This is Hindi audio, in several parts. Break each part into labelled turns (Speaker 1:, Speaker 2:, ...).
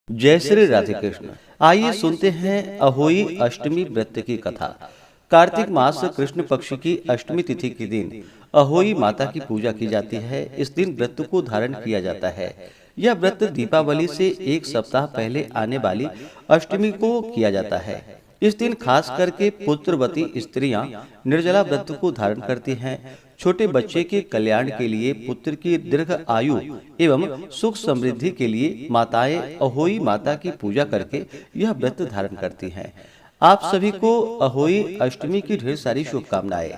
Speaker 1: जय श्री राधे कृष्ण। आइए सुनते हैं अहोई अष्टमी व्रत की कथा। कार्तिक मास कृष्ण पक्ष की अष्टमी तिथि के दिन अहोई माता की पूजा की जाती है। इस दिन व्रत को धारण किया जाता है। यह व्रत दीपावली से एक सप्ताह पहले आने वाली अष्टमी को किया जाता है। इस दिन खास करके पुत्रवती स्त्रियां निर्जला व्रत को धारण करती हैं। छोटे बच्चे के कल्याण के लिए, पुत्र की दीर्घ आयु एवं सुख समृद्धि के लिए माताएं अहोई माता की पूजा करके यह व्रत धारण करती हैं। आप सभी को अहोई अष्टमी की ढेर सारी शुभकामनाएं।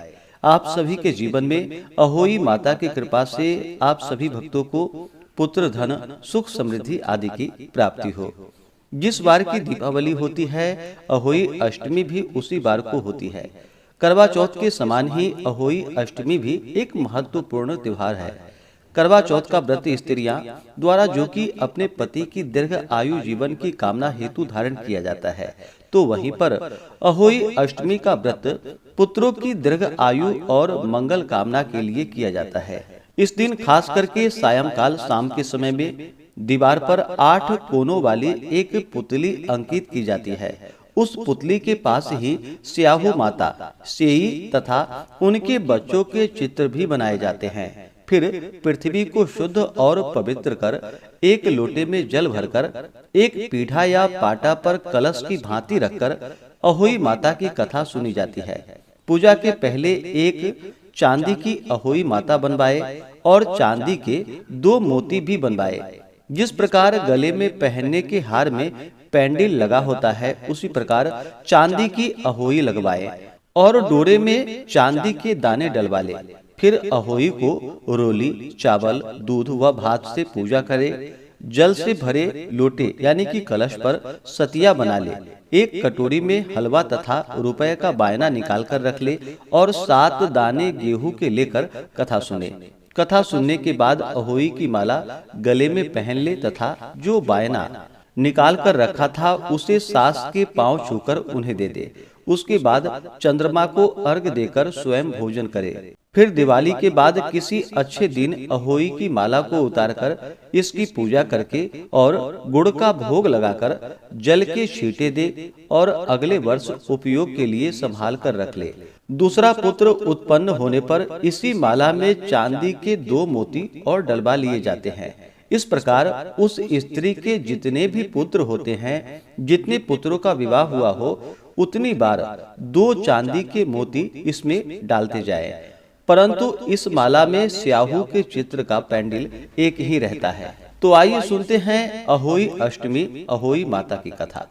Speaker 1: आप सभी के जीवन में अहोई माता की कृपा से आप सभी भक्तों को पुत्र, धन, सुख समृद्धि आदि की प्राप्ति हो। जिस बार की दीपावली होती है, अहोई अष्टमी भी उसी बार को होती है। करवा चौथ के समान ही अहोई अष्टमी भी एक महत्वपूर्ण त्योहार है। करवा चौथ का व्रत स्त्रियां द्वारा जो कि अपने पति की दीर्घ आयु जीवन की कामना हेतु धारण किया जाता है, तो वहीं पर अहोई अष्टमी का व्रत पुत्रों की दीर्घ आयु और मंगल कामना के लिए किया जाता है। इस दिन खास करके सायंकाल शाम के समय में दीवार पर 8 कोनों वाली एक पुतली अंकित की जाती है। उस पुतली के पास ही स्याहू माता, सेई तथा उनके बच्चों के चित्र भी बनाए जाते हैं। फिर पृथ्वी को शुद्ध और पवित्र कर एक लोटे में जल भरकर एक पीढ़ा या पाटा पर कलश की भांति रखकर अहोई माता की कथा सुनी जाती है। पूजा के पहले एक चांदी की अहोई माता बनवाए और चांदी के 2 मोती भी बनवाए। जिस प्रकार गले में पहनने के हार में पेंडिल लगा होता है, उसी प्रकार चांदी की अहोई लगवाए और डोरे में चांदी के दाने डलवा ले। फिर अहोई को रोली, चावल, दूध व भात से पूजा करे। जल से भरे लोटे यानी कि कलश पर सतिया बना ले। एक कटोरी में हलवा तथा रुपए का बायना निकाल कर रख ले और 7 दाने गेहूं के लेकर कथा सुने। कथा सुनने के बाद अहोई की माला गले में पहन ले तथा जो बायना निकाल कर रखा था उसे सास के पांव छूकर उन्हें दे दे। उसके बाद चंद्रमा को अर्घ देकर स्वयं भोजन करे। फिर दिवाली के बाद किसी अच्छे दिन अहोई की माला को उतारकर इसकी पूजा करके और गुड़ का भोग लगाकर जल के छींटे दे और अगले वर्ष उपयोग के लिए संभाल कर रख ले। दूसरा पुत्र उत्पन्न होने पर इसी माला में चांदी के 2 मोती और डलवा लिए जाते हैं। इस प्रकार उस स्त्री के जितने भी पुत्र होते हैं, जितने पुत्रों का विवाह हुआ हो, उतनी बार 2 चांदी के मोती इसमें डालते जाए। परंतु इस माला में स्याहू के चित्र का पेंडिल एक ही रहता है। तो आइए सुनते हैं अहोई अष्टमी अहोई माता की कथा।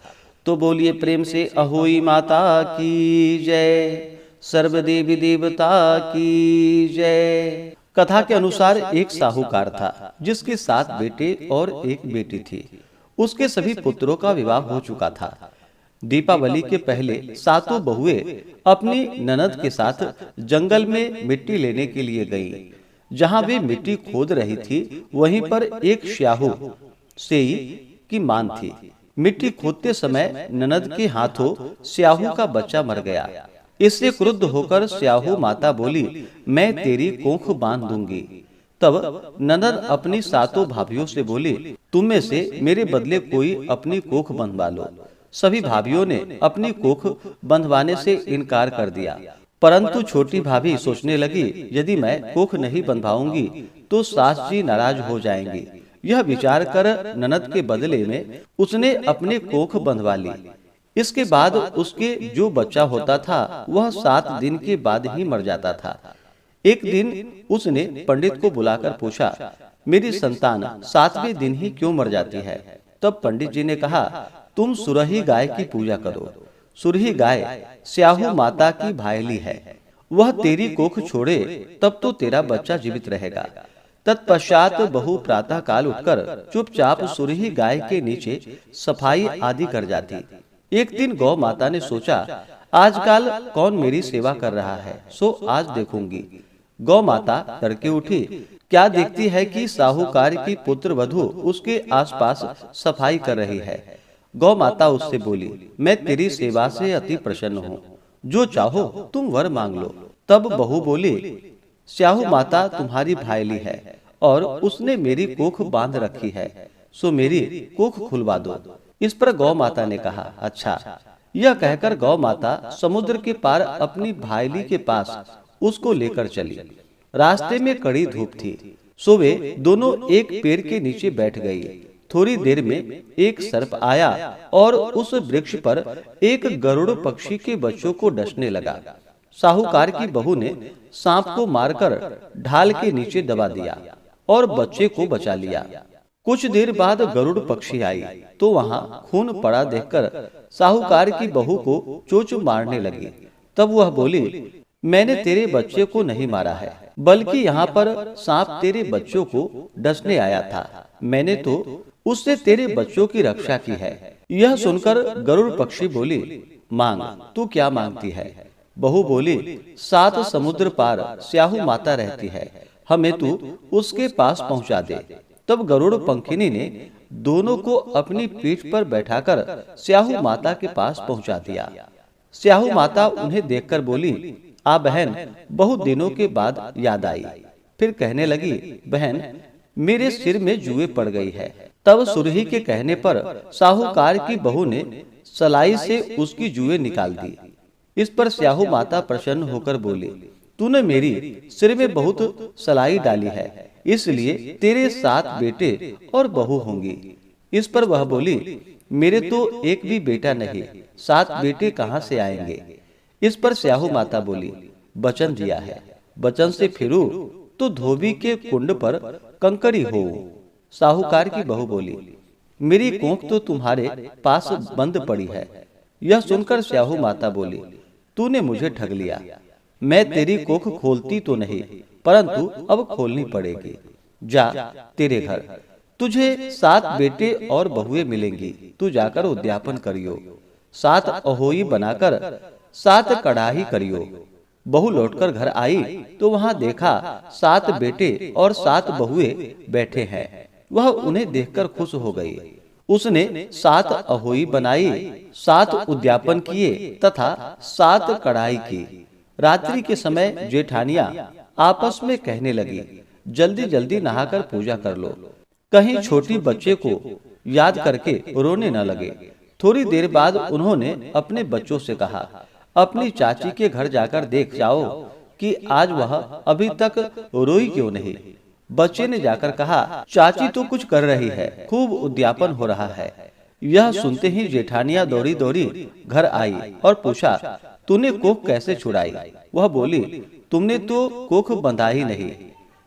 Speaker 1: तो बोलिए प्रेम से अहोई माता की जय, सर्व देवी देवता की जय। कथा के अनुसार एक साहूकार था जिसके 7 बेटे और एक बेटी थी। उसके सभी पुत्रों का विवाह हो चुका था। दीपावली के पहले 7 बहुएं अपनी ननद के साथ जंगल में मिट्टी लेने के लिए गईं। जहां वे मिट्टी खोद रही थी, वहीं पर एक स्याहू सेई की मान थी। मिट्टी खोदते समय ननद के हाथों स्याहू का बच्चा मर गया। इससे क्रुद्ध होकर स्याहू माता बोली, मैं तेरी कोख बांध दूंगी। तब ननद अपनी 7 भाभियों से बोली, तुम में से मेरे बदले कोई अपनी कोख बंधवा लो। सभी भाभियों ने अपनी कोख बंधवाने से इनकार कर दिया। परंतु छोटी भाभी सोचने लगी, यदि मैं कोख नहीं बंधवाऊंगी तो सास जी नाराज हो जाएंगी। यह विचार कर ननद के बदले में उसने अपनी कोख बंधवा ली। इसके बाद उसके जो बच्चा होता था वह 7 दिन के बाद ही मर जाता था। एक दिन उसने पंडित को बुलाकर पूछा, मेरी संतान 7वें दिन ही क्यों मर जाती है? तब पंडित जी ने कहा, तुम सुरही गाय की पूजा करो। सुरही गाय स्याहू माता की भायली है। वह तेरी कोख छोड़े तब तो तेरा बच्चा जीवित रहेगा। तत्पश्चात बहू प्रातः काल उठकर चुपचाप सुरही गाय के नीचे सफाई आदि कर जाती। एक दिन गौ माता ने सोचा, आजकल कौन मेरी सेवा कर रहा है, सो आज देखूंगी। गौ माता तड़के उठी। क्या देखती है कि साहूकार की पुत्र वधू उसके आसपास सफाई कर रही है। गौ माता उससे बोली, मैं तेरी सेवा से अति प्रसन्न हूँ, जो चाहो तुम वर मांग लो। तब बहू बोली, स्याहू माता तुम्हारी भायली है और उसने मेरी कोख बांध रखी है। सो मेरी कोख खुलवा दो। इस पर गौ माता ने कहा, अच्छा। यह कहकर गौ माता समुद्र के पार अपनी भाईली के पास उसको लेकर चली। रास्ते में कड़ी धूप थी, सो वे दोनों एक पेड़ के नीचे बैठ गई। थोड़ी देर में एक सर्प आया और उस वृक्ष पर एक गरुड़ पक्षी के बच्चों को डसने लगा। साहूकार की बहू ने सांप को मारकर ढाल के नीचे दबा दिया और बच्चे को बचा लिया। कुछ देर बाद गरुड़ पक्षी आई तो वहां खून पड़ा देखकर साहूकार की बहू को चोंच मारने लगी। तब वह बोली, मैंने तेरे बच्चे को नहीं मारा है, बल्कि यहाँ पर सांप तेरे बच्चों को डसने आया था। मैंने तो उससे तेरे बच्चों की रक्षा की है। यह सुनकर गरुड़ पक्षी बोली, मांग, तू क्या मांगती है? बहू बोली, 7 समुद्र पार स्याहू माता रहती है, हमें तू उसके पास पहुंचा दे। तब गरुड़ पंखिनी ने दोनों को अपनी पीठ पर बैठाकर स्याहू माता के पास पहुंचा दिया। स्याहू माता उन्हें देखकर बोली, आ बहन, बहुत दिनों के बाद याद आई। फिर कहने लगी, बहन, मेरे सिर में जुए पड़ गई है। तब सुरही के कहने पर साहूकार की बहू ने सलाई से उसकी जुए निकाल दी। इस पर स्याहू माता प्रसन्न होकर बोली, तूने मेरी सिर में बहुत सलाई डाली है, इसलिए तेरे 7 बेटे और बहू होंगी। इस पर वह बोली, मेरे तो एक भी बेटा नहीं, 7 बेटे कहाँ से आएंगे? इस पर स्याहू माता बोली, वचन दिया है, वचन से फिरू तो धोबी के कुंड पर कंकड़ी हो। साहूकार की बहू बोली, मेरी कोख तो तुम्हारे पास बंद पड़ी है। यह सुनकर स्याहू माता बोली, तूने मुझे ठग लिया। मैं तेरी कोख खोलती तो नहीं, परंतु अब खोलनी पड़ेगी। जा तेरे घर, तुझे 7 बेटे और बहुएं मिलेंगी। तू जाकर उद्यापन करियो, 7 अहोई बनाकर 7 कड़ाही करियो। बहू लौटकर घर आई तो वहां देखा 7 बेटे और 7 बहुएं बैठे हैं। वह उन्हें देखकर खुश हो गई। उसने 7 अहोई बनाई, 7 उद्यापन किए तथा 7 कढ़ाई की। रात्रि के समय जेठानियां आपस में कहने लगी, जल्दी जल्दी नहाकर पूजा कर लो, कहीं छोटी बच्चे को याद करके रोने न लगे। थोड़ी देर बाद उन्होंने अपने बच्चों से कहा, अपनी चाची के घर जाकर देख जाओ कि आज वह अभी तक रोई क्यों नहीं। बच्चे ने जाकर कहा, चाची तो कुछ कर रही है, खूब उद्यापन हो रहा है। यह सुनते ही जेठानियां दौड़ी दौड़ी घर आई और पूछा, तूने कोख कैसे छुड़ाई? वह बोली, तुमने तो कोख बंधा ही नहीं,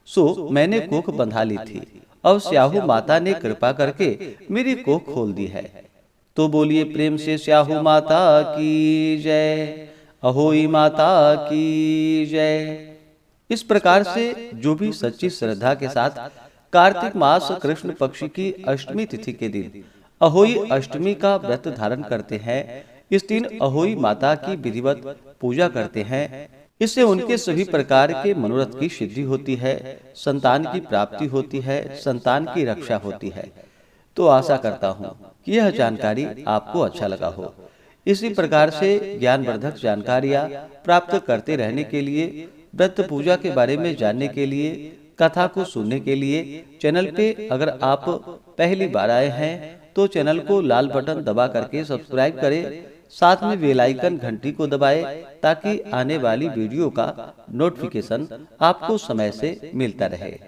Speaker 1: सो मैंने कोख बंधा ली थी। अब स्याहू माता ने कृपा करके मेरी कोख खोल दी है। तो बोलिए प्रेम से स्याहू माता की जय, अहोई माता की जय। इस प्रकार से जो भी सच्ची श्रद्धा के साथ कार्तिक मास कृष्ण पक्ष की अष्टमी तिथि के दिन अहोई अष्टमी का व्रत धारण करते हैं, इस दिन अहोई माता की विधिवत पूजा करते हैं, इससे उनके सभी प्रकार के मनोरथ की सिद्धि होती है, संतान की प्राप्ति होती है, संतान की रक्षा होती है। तो आशा करता हूँ कि यह जानकारी आपको अच्छा लगा हो। इसी प्रकार से ज्ञानवर्धक जानकारियाँ प्राप्त करते रहने के लिए, व्रत पूजा के बारे में जानने के लिए, कथा को सुनने के लिए चैनल पे अगर आप पहली बार आए हैं तो चैनल को लाल बटन दबा करके सब्सक्राइब करें, साथ में बेल आइकन घंटी को दबाएं ताकि आने वाली वीडियो का नोटिफिकेशन आपको समय से मिलता रहे।